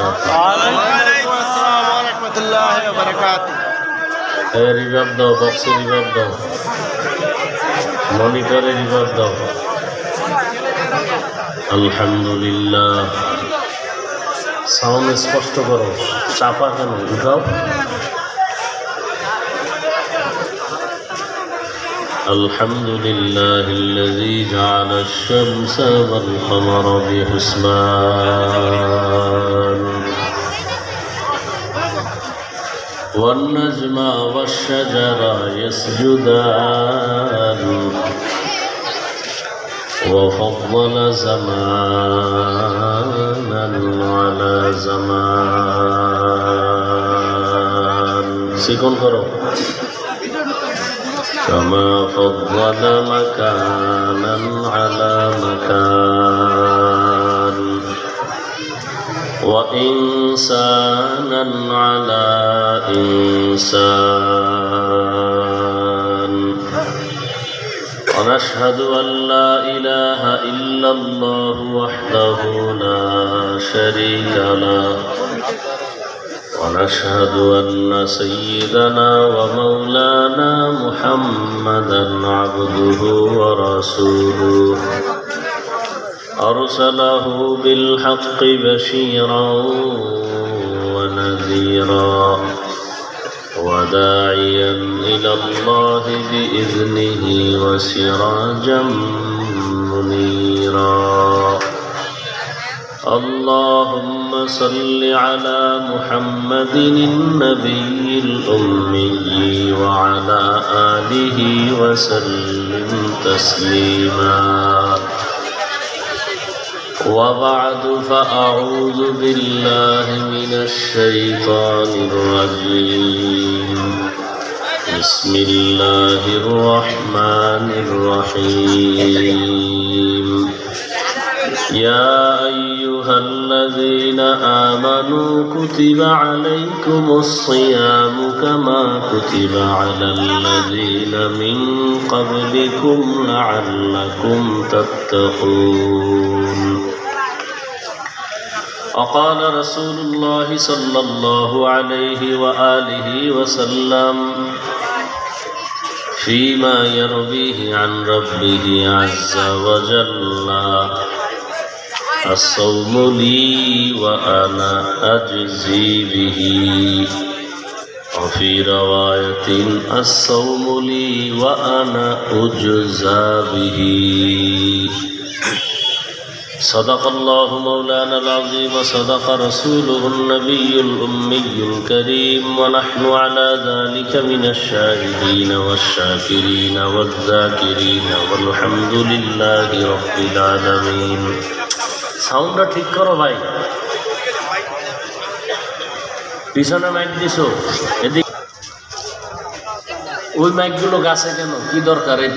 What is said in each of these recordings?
وبركاته. وعليكم السلام ورحمة الله وبركاته. রিভাব দাও, বক্সে রিভাব দাও, মনিটরে রিভাব দাও। আলহামদুলিল্লাহ। সাউন্ড স্পষ্ট করো, চাপা কেন? উঠাও। الحمد لله الذي جعل الشمس والقمر بحسبان والنجم والشجر يسجدان وفضل زمانا على زمان سيكون کرو كما فضل مكانا على مكان وإنسانا على إنسان ونشهد أن لا إله إلا الله وحده لا شريك له ونشهد أن سيدنا ومولانا محمدا عبده ورسوله أرسله بالحق بشيرا ونذيرا وداعيا إلى الله بإذنه وسراجا منيرا اللهم صل على محمد النبي الأمي وعلى آله وسلم تسليما وبعد فأعوذ بالله من الشيطان الرجيم بسم الله الرحمن الرحيم يا أيها الذين آمنوا كتب عليكم الصيام كما كتب على الذين من قبلكم لعلكم تتقون وقال رسول الله صلى الله عليه وآله وسلم فيما يرويه عن ربه عز وجل الصوم لي وأنا أجزي به وفي رواية الصوم لي وأنا أجزى به صدق الله مولانا العظيم وصدق رسوله النبي الأمي الكريم ونحن على ذلك من الشاهدين والشاكرين والذاكرين والحمد لله رب العالمين সাউন্ডটা ঠিক করো ভাই, পিছনে মাইক দিছো, এদিক ওই মাইকগুলো গাছে কেন, কি দরকার? এই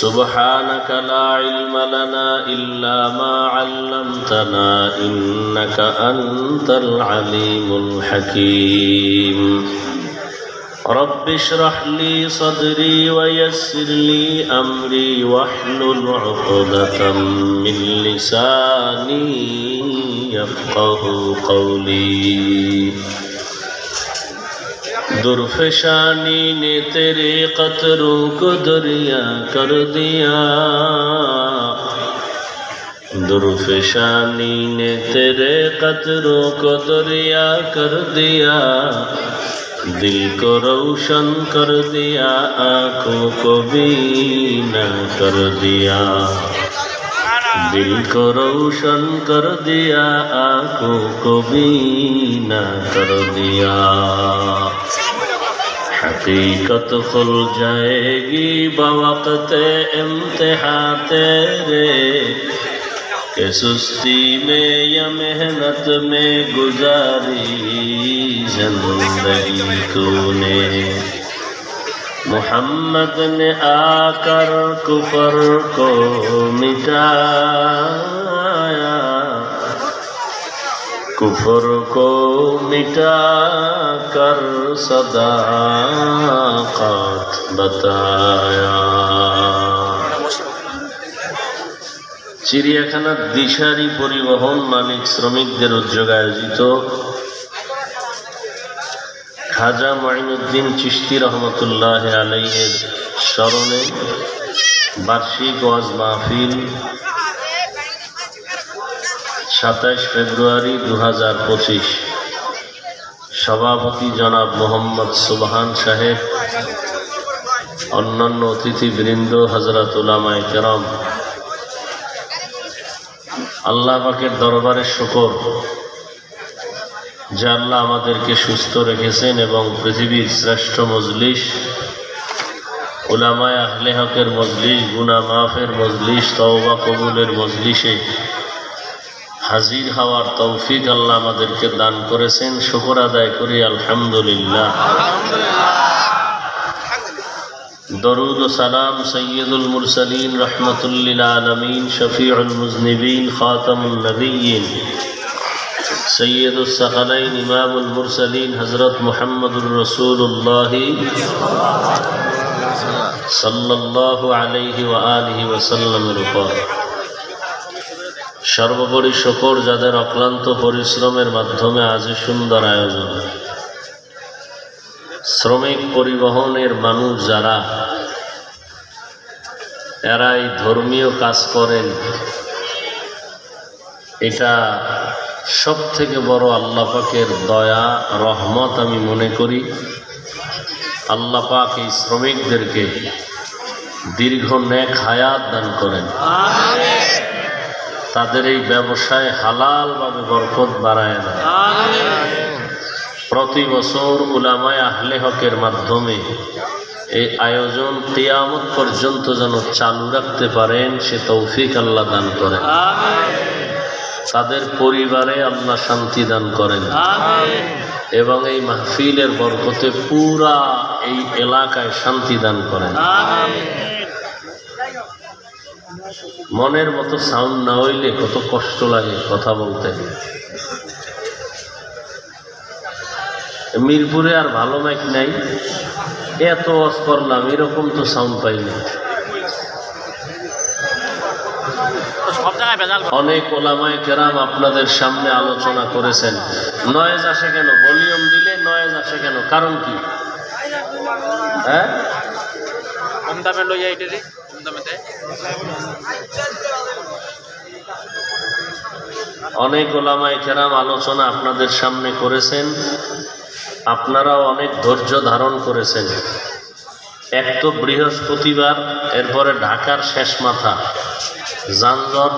سبحانك لا علم لنا إلا ما علمتنا إنك أنت العليم الحكيم رب اشرح لي صدري ويسر لي أمري واحلل عقدة من لساني يفقه قولي दुर्फशानी ने तेरे कतरों को दरिया कर दिया दुर्फशानी ने तेरे कतरों को दरिया कर दिया दिल को रोशन कर दिया आँखों को बीना कर दिया दिल को रोशन कर दिया आँखों को बीना कर दिया हकीकत खुल जाएगी बवक़्ते इम्तिहां तेरे कि सुस्ती में या मेहनत में गुजारी जिंदगी तूने मोहम्मद ने आकर कुफर को मिटाया कुफर को मिटा कर सदाकत बताया চিড়িয়াখানার দিশারি পরিবহন মালিক শ্রমিকদের উদ্যোগে আয়োজিত খাজা মাইনুদ্দিন চিশতি রহমতুল্লাহ আলাইহির স্মরণে বার্ষিক ওয়াজ মাহফিল 27 ফেব্রুয়ারি 2025। সভাপতি জনাব মোহাম্মদ সুবহান সাহেব, অন্যান্য অতিথিবৃন্দ, হযরত উলামায়ে কেরাম, আল্লাহ পাকের দরবারে শুকর যে আল্লাহ আমাদেরকে সুস্থ রেখেছেন এবং পৃথিবীর শ্রেষ্ঠ মজলিস, উলামায়ে আহলে হকের মজলিস, গুনাহ মাফের মজলিস, তওবা কবুলের মজলিসে হাজির হওয়ার তৌফিক আল্লাহ আমাদেরকে দান করেছেন। শুকর আদায় করি আলহামদুলিল্লাহ। দরুদ ও সালাম সৈয়দুল মুরসালিন রহমাতুল লিল আলামিন শফিউল মুজনিবিন খাতামুন নবিয়্যিন সৈয়দুস সাকালাইন ইমামুল মুরসালিন হযরত মুহাম্মদুর রাসূলুল্লাহ সাল্লাল্লাহু আলাইহি ওয়া আলিহি ওয়াসাল্লামের উপর। সর্বোপরি শুকর যাদের অক্লান্ত পরিশ্রমের মাধ্যমে আজ সুন্দর আয়োজন। শ্রমিক পরিবহনের মানুষ যারা, এরাই ধর্মীয় কাজ করেন, এটা সব থেকে বড় আল্লাহ পাকের দয়া রহমত আমি মনে করি। আল্লাহ পাক এই শ্রমিকদেরকে দীর্ঘ নেক হায়াত দান করেন, তাদের এই ব্যবসায় হালালভাবে বরকত বাড়ায় না। প্রতি বছর উলামায়ে আহলে হকের মাধ্যমে এই আয়োজন কিয়ামত পর্যন্ত যেন চালু রাখতে পারেন, সে তৌফিক আল্লাহ দান করেন। তাদের পরিবারে আল্লাহ শান্তি দান করেন এবং এই মাহফিলের বরকতে পুরা এই এলাকায় শান্তি দান করেন। মনের মতো সাউন্ড না হইলে কত কষ্ট লাগে কথা বলতে। মিরপুরে আর ভালো মাইক নাই, এত ওয়াজ করলাম, এরকম তো সাউন্ড পাইনি। অনেক ওলামায়ে কেরাম আপনাদের সামনে আলোচনা করেছেন। নয়েজ আসে কেন? ভলিউম দিলে নয়েজ আসে কেন? কারণ কি? হ্যাঁ, কম দামে লইয়া এটারে কম দামেতে। অনেক ওলামায়ে কেরাম আলোচনা আপনাদের সামনে করেছেন, আপনারাও অনেক ধৈর্য ধারণ করেছেন। এক তো বৃহস্পতিবার, এরপরে ঢাকার শেষ মাথা, যানজট,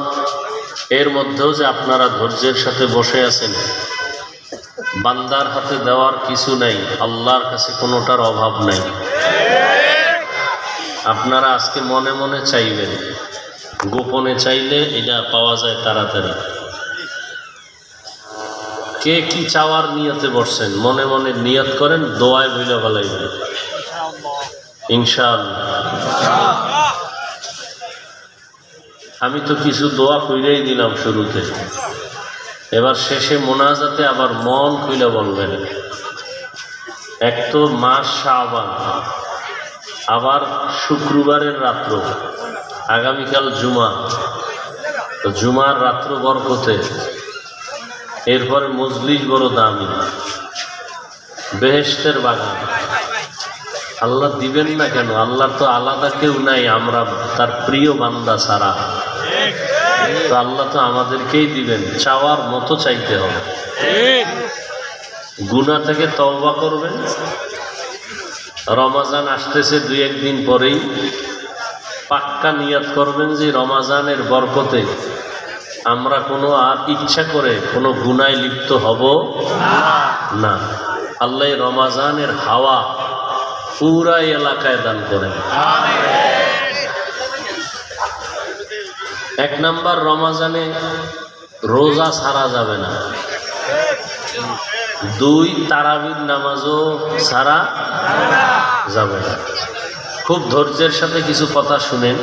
এর মধ্যেও যে আপনারা ধৈর্যের সাথে বসে আছেন। বান্দার হাতে দেওয়ার কিছু নাই, আল্লাহর কাছে কোনোটার অভাব নাই। আপনারা আজকে মনে মনে চাইবেন, গোপনে চাইলে এটা পাওয়া যায় তাড়াতাড়ি। কে কি চাওয়ার নিয়তে বসছেন, মনে মনে নিয়ত করেন, দোয়ায় বইলা বলাইবেন ইনশাআল্লাহ। আমি তো কিছু দোয়া কইরাই দিলাম শুরুতে, এবার শেষে মোনাজাতে আবার মন কইলা বলবেন। এক তো মাস শাবান, আবার শুক্রবারের রাত্র, আগামীকাল জুমা, তো জুমার রাত্র বরকতে, এরপরে মজলিস বড় দামি, বেহেশতের বাগান। আল্লাহ দিবেন না কেন? আল্লাহর তো আলাদা কেউ নাই, আমরা তার প্রিয় বান্দা ছাড়া। তো আল্লাহ তো আমাদেরকেই দিবেন, চাওয়ার মতো চাইতে হবে। গুনাহ থেকে তওবা করবেন। রমাজান আসতেছে 2-1 দিন পরেই, পাক্কা নিয়ত করবেন যে রমাজানের বরকতে আমরা কোনো আর ইচ্ছা করে কোনো গুনায় লিপ্ত হব না। আল্লাহ রমাজানের হাওয়া পুরা এলাকায় দান করেন। 1 নাম্বার, রমাজানে রোজা ছাড়া যাবে না। 2, তারাবির নামাজও ছাড়া যাবে না। খুব ধৈর্যের সাথে কিছু কথা শুনেন,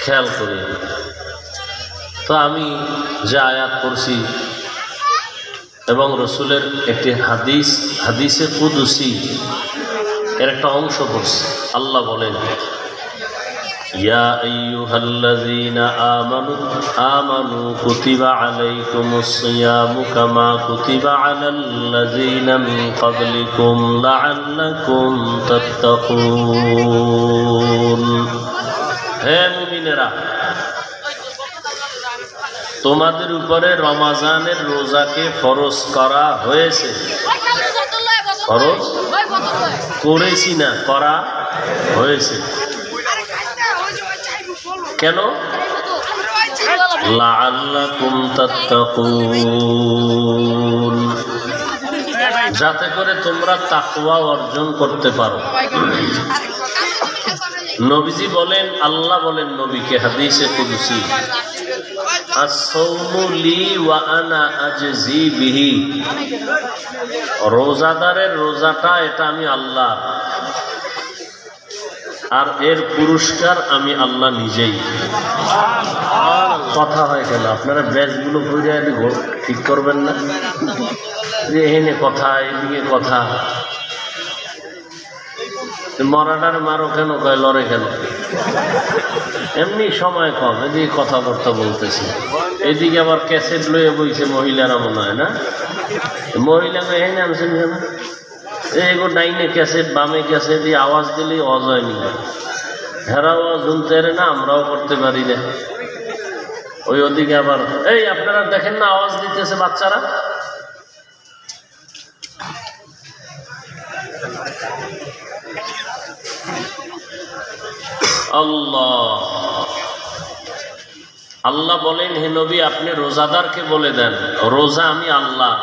খেয়াল করি। তো আমি যে আয়াত পড়ছি এবং রসুলের একটি হাদিসে কুদসি এর একটা অংশ পড়ছি। আল্লাহ বলেন, يا أيها الذين آمنوا كتب عليكم الصيام كما كتب على الذين من قبلكم لعلكم تتقون হে মুমিনেরা তোমাদের উপরে রমজানের রোজাকে ফরজ করা হয়েছে ফরজ করেছি না করা হয়েছে কেন লাআল্লাকুম তাত্তাকুন যাতে করে তোমরা তাকওয়া অর্জন করতে পারো নবীজি বলেন আল্লাহ বলেন নবীকে হাদিসে কুদসি আস-সাওমু লি ওয়া আনা আজজি বিহি রোজাদারের রোজাটা এটা আমি আল্লাহ আর এর পুরস্কার আমি আল্লাহ নিজেই কথা হয় কেন আপনারা ব্যাচগুলো ঘুরে ঠিক করবেন না যে এখানে কথা এদিকে কথা মরাটার মারো কেন কয় লড়ে কেন এমনি সময় কম এদিকে কথাবার্তা বলতেছি এদিকে আবার ক্যাসেট লয়ে বইছে মহিলারা মনে হয় না মহিলা এখানে আনছেন কেন এগো ডাইনে ক্যাসেট বামে ক্যাসেট দিয়ে আওয়াজ দিলেই অজয় নি হেরাও শুনতে পারে না আমরাও করতে পারি না ওই ওদিকে আবার এই আপনারা দেখেন না আওয়াজ দিতেছে বাচ্চারা আল্লাহ বলেন হে নবী আপনি রোজাদারকে বলে দেন রোজা আমি আল্লাহ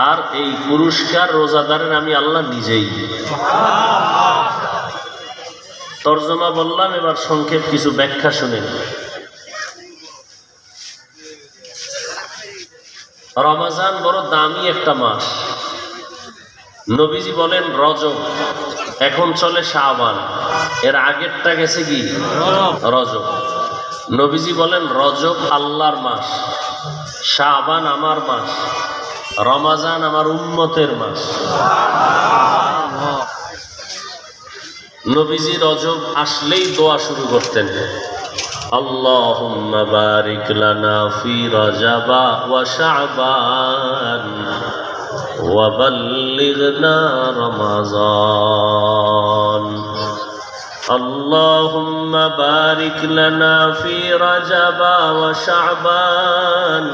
আর এই পুরস্কার রোজাদারের আমি আল্লাহ নিজেই তরজমা বললাম এবার সংক্ষেপ কিছু ব্যাখ্যা শুনেন রমজান বড় দামি একটা মাস নবীজি বলেন রজব এখন চলে শাবান এর আগেরটা গেছে কি রজব নবীজি বলেন রজব আল্লাহর মাস শাবান আমার মাস রমজান আমার উম্মতের মাস নবীজি রজব আসলেই দোয়া শুরু করতেন আল্লাহুম্মা বারিক লানা ফি রজবা ওয়া শাবান ওয়া বাল্লিগনা রমাযান আল্লাহুম্মা বারিক লানা ফি রজবা ওয়া শাবান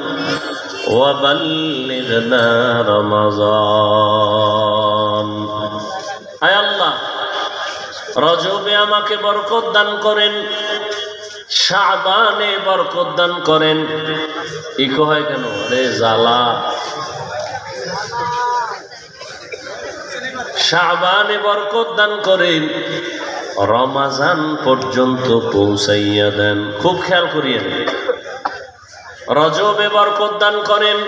ওয়া বাল্লিগনা রমাযান আয় আল্লাহ রজবে আমাকে বরকত দান করেন শাবানে বরকত দান করেন ইকো হয় কেন রে জালা শাবানে বরকত দান করেন রমজান পর্যন্ত পৌঁছাইয়া দেন খুব খেয়াল করিয়েন রজবে বরকত দান করেন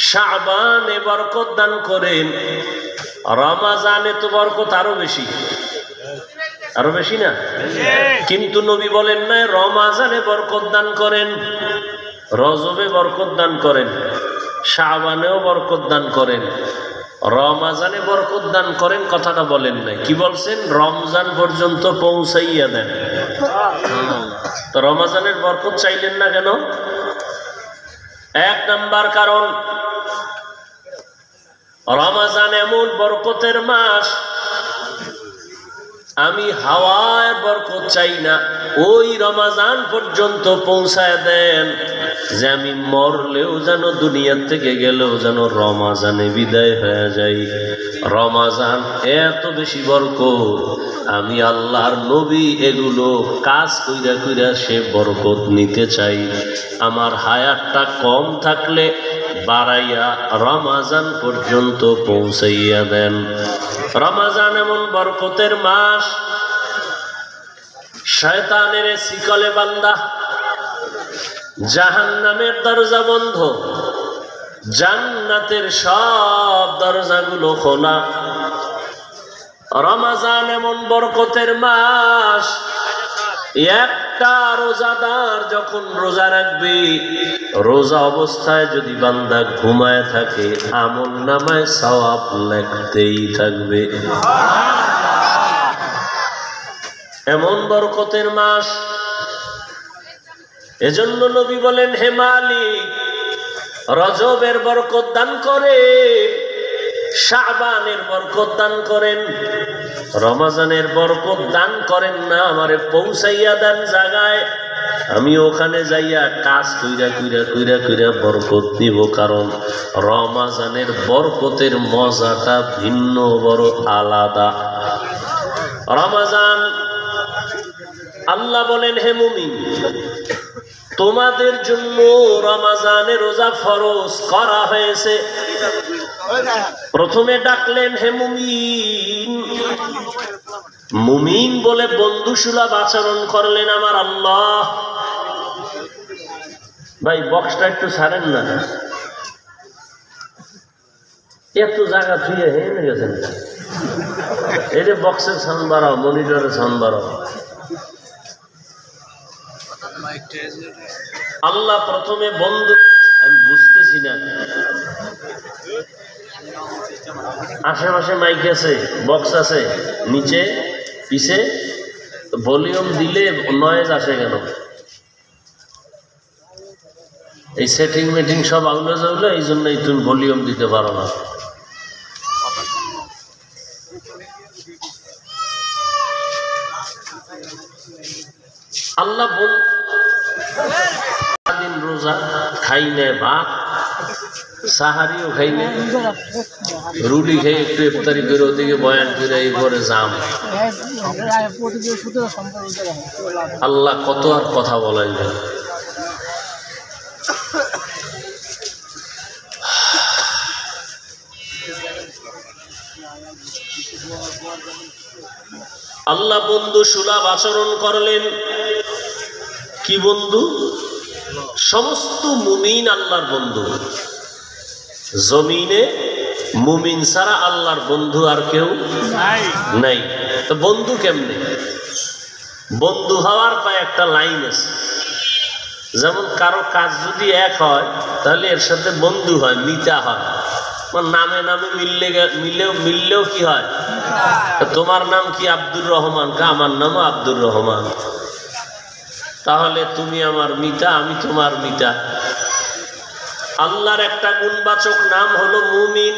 শাবানে বরকত দান করেন রমজানে তো বরকত আরো বেশি না কিন্তু নবী বলেন না রমজানে বরকত দান করেন রজবে বরকত দান করেন শাবানেও বরকত দান করেন রমজানে বরকত দান করেন কথাটা বলেন নাই কি বলছেন রমজান পর্যন্ত পৌঁছাইয়া দেন তো রমজানের বরকত চাইলেন না কেন এক নাম্বার কারণ রমজান এমন বরকতের মাস আমি হাওয়ার বরকত চাই না ওই রমজান পর্যন্ত পৌঁছায় দেন যে আমি মরলেও যেন দুনিয়ার থেকে গেলেও যেন রমজানে বিদায় হয়ে যাই রমজান এত বেশি বরকত আমি আল্লাহর নবী এগুলো কাজ কইরা কইরা সে বরকত নিতে চাই আমার হায়াতটা কম থাকলে বাড়াইয়া রমজান পর্যন্ত পৌঁছাইয়া দেন রমজান এমন বরকতের মাস শয়তানের শিকলে বান্দা জাহান্নামের দরজা বন্ধ জান্নাতের সব দরজাগুলো খোলা রমজান এমন বরকতের মাস একটা রোজাদার যখন রোজা রাখবে রোজা অবস্থায় যদি বান্দা ঘুমায় থাকে আমল নামায় সওয়াব লিখতেই থাকবে এমন বরকতের মাস। এজন্য নবী বলেন, হে মালিক, রজবের বরকত দান করেন, শাবানের বরকত দান করেন, রমজানের বরকত দান করেন না, আমারে পৌঁছাইয়া দেন জায়গায়, আমি ওখানে যাইয়া কাজ কইরা কইরা কইরা কইরা বরকত নিব। কারণ রমজানের বরকতের মজাটা ভিন্ন, বড় আলাদা। রমজান, আল্লাহ বলেন, হে মুমিন, তোমাদের জন্য রমজানের রোজা ফরজ করা হয়েছে। প্রথমে ডাকলেন, হে মুমিন। মুমিন বলে বন্ধুসুলভ আচরণ করলেন আমার আল্লাহ। ভাই বক্সটা একটু ছাড়েন না, এত জায়গা ধুয়ে হেনে গেছেন। এই যে বক্সের সাউন্ড বাড়াও, মনিটরের সাউন্ড বাড়াও। আল্লাহ প্রথমে বন্ধু, আমি বুঝতেছি না, আশেপাশে মাইক আছে, বক্স আছে, নিচে পিছে ভলিউম দিলে নয়েজ আসে কেন? এই সেটিং মেটিং সব আউলে যাউলে, এই জন্যই তুমি ভলিউম দিতে পারো না। আল্লাহ বল, দিন রোজা খাই নে, ভাত সাহারিও খাই নে, রুটি খেয়ে একটু ইফতারি করে ওদিকে বয়ান করে এই পরে জাম। আল্লাহ কত আর কথা বলাই যায়। আল্লাহ বন্ধু সুলভ আচরণ করলেন। কি বন্ধু? সমস্ত মুমিন আল্লাহর বন্ধু। জমিনে মুমিন ছাড়া আল্লাহর বন্ধু আর কেউ নাই। তো বন্ধু কেমনে? বন্ধু হওয়ার কয়েকটা লাইন আছে। যেমন কারো কাজ যদি এক হয়, তাহলে এর সাথে বন্ধু হয়, মিতা হয়। নামে নামে মিললেও কি হয়? তোমার নাম কি? আব্দুর রহমান। আমার নামও আব্দুর রহমান। তাহলে তুমি আমার মিতা, আমি তোমার মিতা। আল্লাহর একটা গুণবাচক নাম হলো মুমিন।